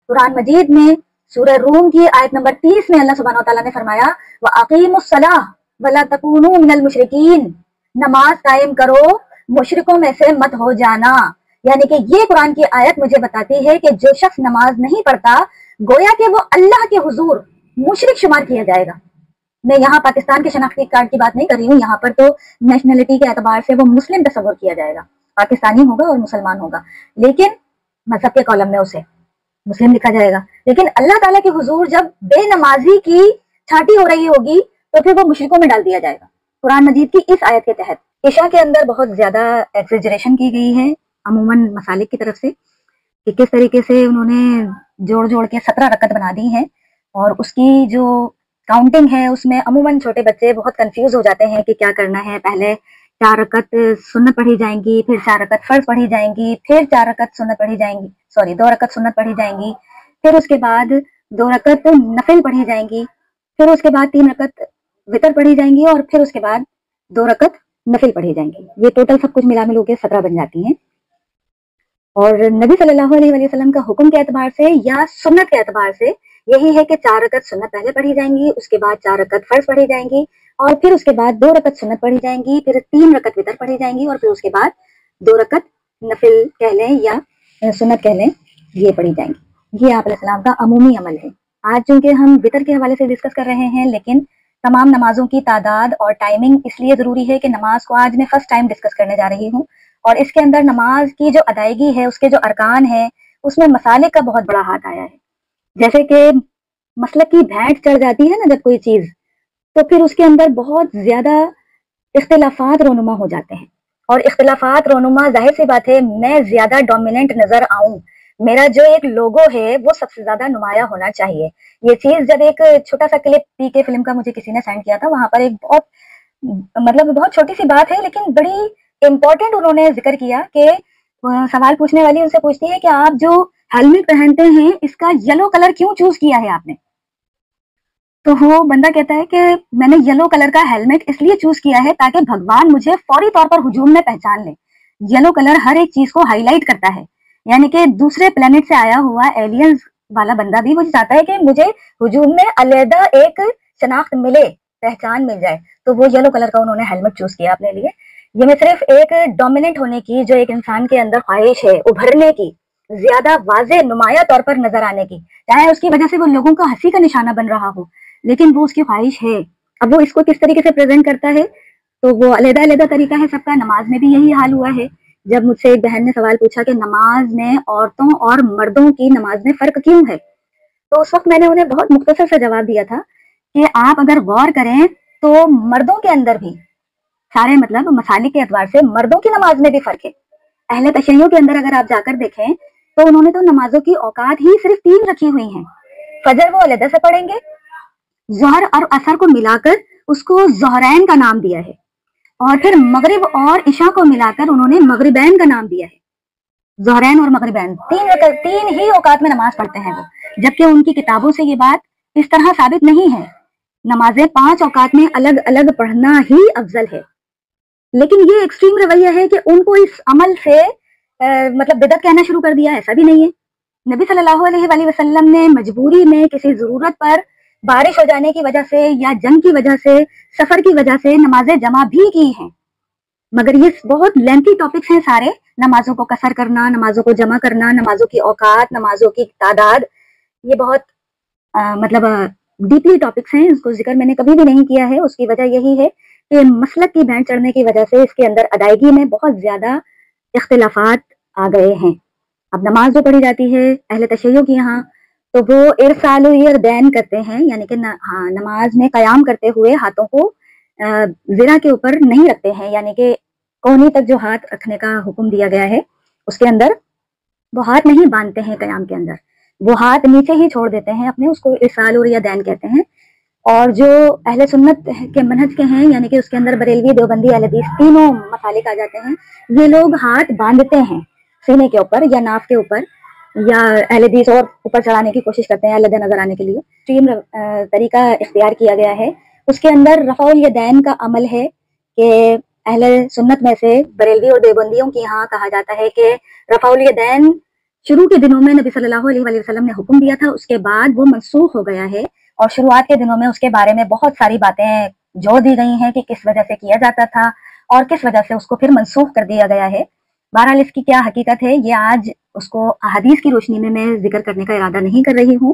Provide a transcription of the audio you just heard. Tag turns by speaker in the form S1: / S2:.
S1: कुरान मजीद में सूरह रूम की आयत नंबर 30 में अल्लाह सुब्हानहू व तआला ने फरमाया व अकीमुस्सलाह वला तकूनू मिनल मुशरिकीन, नमाज कायम करो, मुशरिकों में से मत हो जाना। यानी कि ये कुरान की आयत मुझे बताती है कि जो शख्स नमाज नहीं पढ़ता गोया कि वो अल्लाह के हुजूर मुशरिक शुमार किया जाएगा। मैं यहाँ पाकिस्तान के शनाख्ती कार्ड की बात नहीं कर रही हूँ, यहाँ पर तो नेशनलिटी के एतबार से वो मुस्लिम तस्वर किया जाएगा, पाकिस्तानी होगा और मुसलमान होगा, लेकिन मजहब के कॉलम में उसे मुस्लिम लिखा जाएगा। लेकिन अल्लाह ताला के हुजूर जब बेनमाजी की छांटी हो रही होगी तो फिर वो मुशरिकों में डाल दिया जाएगा। कुरान मजीद की इस आयत के तहत इशा के अंदर बहुत ज्यादा एक्सेजरेशन की गई है अमूमन मसालिक की तरफ से कि किस तरीके से उन्होंने जोड़ जोड़ के 17 रकत बना दी है, और उसकी जो काउंटिंग है उसमें अमूमन छोटे बच्चे बहुत कंफ्यूज हो जाते हैं कि क्या करना है। पहले 4 रकत सुन्नत पढ़ी जाएंगी, फिर 4 रकत फर्ज पढ़ी जाएंगी, फिर 4 रकत सुन्नत पढ़ी जाएंगी, 2 रकत सुन्नत पढ़ी जाएंगी, फिर उसके बाद 2 रकत नफिल पढ़ी जाएंगी, फिर उसके बाद 3 रकत वितर पढ़ी जाएंगी, और फिर उसके बाद 2 रकत नफिल पढ़ी जाएंगी। ये टोटल सब कुछ मिला मिलू के 17 बन जाती हैं। और नबी सल्लल्लाहु अलैहि वसल्लम का हुक्म के एतबार से या सुन्नत के एतबार से यही है कि 4 रकत सुन्नत पहले पढ़ी जाएंगी, उसके बाद 4 रकत फर्ज पढ़ी जाएंगी, और फिर उसके बाद 2 रकत सुन्नत पढ़ी जाएंगी, फिर 3 रकत वितर पढ़ी जाएंगी, और फिर उसके बाद 2 रकत नफिल कह लें या सुन्नत कह लें, ये पढ़ी जाएंगी। ये आप अलैहिस्सलाम का अमूमी अमल है। आज चूंकि हम वितर के हवाले से डिस्कस कर रहे हैं, लेकिन तमाम नमाजों की तादाद और टाइमिंग इसलिए जरूरी है कि नमाज को आज मैं फर्स्ट टाइम डिस्कस करने जा रही हूँ, और इसके अंदर नमाज की जो अदायगी है, उसके जो अरकान है, उसमें मसाले का बहुत बड़ा हाथ आया है। जैसे कि मसलक की भेंट चढ़ जाती है ना जब कोई चीज, तो फिर उसके अंदर बहुत ज्यादा इख्तिलाफात रोनुमा हो जाते हैं, और इख्तिलाफात रोनुमा जाहिर सी बात है मैं ज्यादा डोमिनेंट नजर आऊं, मेरा जो एक लोगो है वो सबसे ज्यादा नुमाया होना चाहिए। ये चीज जब एक छोटा सा क्लिप पीके फिल्म का मुझे किसी ने सेंड किया था, वहां पर एक बहुत छोटी सी बात है लेकिन बड़ी इंपॉर्टेंट उन्होंने जिक्र किया कि सवाल पूछने वाली उनसे पूछती है कि आप जो हेलमेट पहनते हैं इसका येलो कलर क्यों चूज किया है आपने। तो वो बंदा कहता है कि मैंने येलो कलर का हेलमेट इसलिए चूज किया है ताकि भगवान मुझे फौरी तौर पर हुजूम में पहचान ले। येलो कलर हर एक चीज को हाईलाइट करता है, यानी कि दूसरे प्लेनेट से आया हुआ एलियंस वाला बंदा भी मुझे चाहता है कि मुझे हुजूम में अलहदा एक शनाख्त मिले, पहचान मिल जाए, तो वो येलो कलर का उन्होंने हेलमेट चूज किया अपने लिए। ये मैं सिर्फ एक डोमिनेंट होने की, जो एक इंसान के अंदर ख्वाहिश है उभरने की, ज्यादा वाजे नुमाया तौर पर नजर आने की, चाहे उसकी वजह से वो लोगों का हंसी का निशाना बन रहा हो, लेकिन वो उसकी ख्वाहिश है। अब वो इसको किस तरीके से प्रेजेंट करता है तो वो अलहदा अलहदा तरीका है सबका। नमाज में भी यही हाल हुआ है। जब मुझसे एक बहन ने सवाल पूछा कि नमाज में औरतों और मर्दों की नमाज में फर्क क्यों है, तो उस वक्त मैंने उन्हें बहुत मुख्तसर सा जवाब दिया था कि आप अगर गौर करें तो मर्दों के अंदर भी सारे मसालिक के एतबार से मर्दों की नमाज में भी फर्क है। अहले तशय्युअ के अंदर अगर आप जाकर देखें तो उन्होंने तो नमाजों की औकात ही सिर्फ 3 रखी हुई हैं। फजर वो अलहदा से पढ़ेंगे, ज़ोहर और असर को मिलाकर उसको ज़ोहरैन का नाम दिया है, और फिर मगरिब और इशा को मिलाकर उन्होंने मगरिबैन का नाम दिया है। ज़ोहरैन और मगरिबैन 3 ही औकात में नमाज पढ़ते हैं वो, जबकि उनकी किताबों से ये बात इस तरह साबित नहीं है। नमाजें 5 औकात में अलग अलग पढ़ना ही अफजल है। लेकिन ये एक्सट्रीम रवैया है कि उनको इस अमल से बिदअत कहना शुरू कर दिया, ऐसा भी नहीं है। नबी सल्लल्लाहु अलैहि वसल्लम ने मजबूरी में किसी जरूरत पर बारिश हो जाने की वजह से या जंग की वजह से, सफर की वजह से नमाजें जमा भी की हैं, मगर ये बहुत लेंथी टॉपिक्स हैं सारे। नमाजों को कसर करना, नमाजों को जमा करना, नमाजों की औकात, नमाजों की तादाद, ये बहुत डीपली टॉपिक्स हैं, इसको जिक्र मैंने कभी भी नहीं किया है। उसकी वजह यही है कि मसलक की बैंड चढ़ने की वजह से इसके अंदर अदायगी में बहुत ज्यादा इख्तिलाफात आ गए हैं। अब नमाज जो पढ़ी जाती है अहले तशय्युअ की यहाँ, तो वो इरसाल यदैन करते हैं, यानी कि नमाज में कयाम करते हुए हाथों को ज़िरा के ऊपर नहीं रखते हैं, यानी कि कोहनी तक जो हाथ रखने का हुक्म दिया गया है उसके अंदर वो हाथ नहीं बांधते हैं कयाम के अंदर, वो हाथ नीचे ही छोड़ देते हैं अपने, उसको इरसाल यदैन कहते हैं। और जो अहले सुन्नत के मनहज के हैं, यानी कि उसके अंदर बरेलवी, देवबंदी, अहले हदीस तीनों मसालिक आ जाते हैं, ये लोग हाथ बांधते हैं सीने के ऊपर या नाफ के ऊपर, या अहले हदीस और ऊपर चढ़ाने की कोशिश करते हैं अलग नजर आने के लिए। एक्सट्रीम तरीका इख्तियार किया गया है। उसके अंदर रफ़ाउल यदैन का अमल है कि अहले सुन्नत में से बरेलवी और देवबंदियों की यहाँ कहा जाता है कि रफ़ाउल यदैन شروع کے دنوں میں نبی صلی اللہ علیہ وآلہ وسلم نے حکم دیا تھا، اس کے بعد وہ منسوخ ہو گیا ہے، اور شروعات کے دنوں میں اس کے بارے میں بہت ساری باتیں جو دی گئی ہیں کہ کس وجہ سے کیا جاتا تھا اور کس وجہ سے اس کو پھر منسوخ کر دیا گیا ہے۔ بہرحال اس کی کیا حقیقت ہے یہ آج اس کو احادیث کی روشنی میں ذکر کرنے کا ارادہ نہیں کر رہی ہوں۔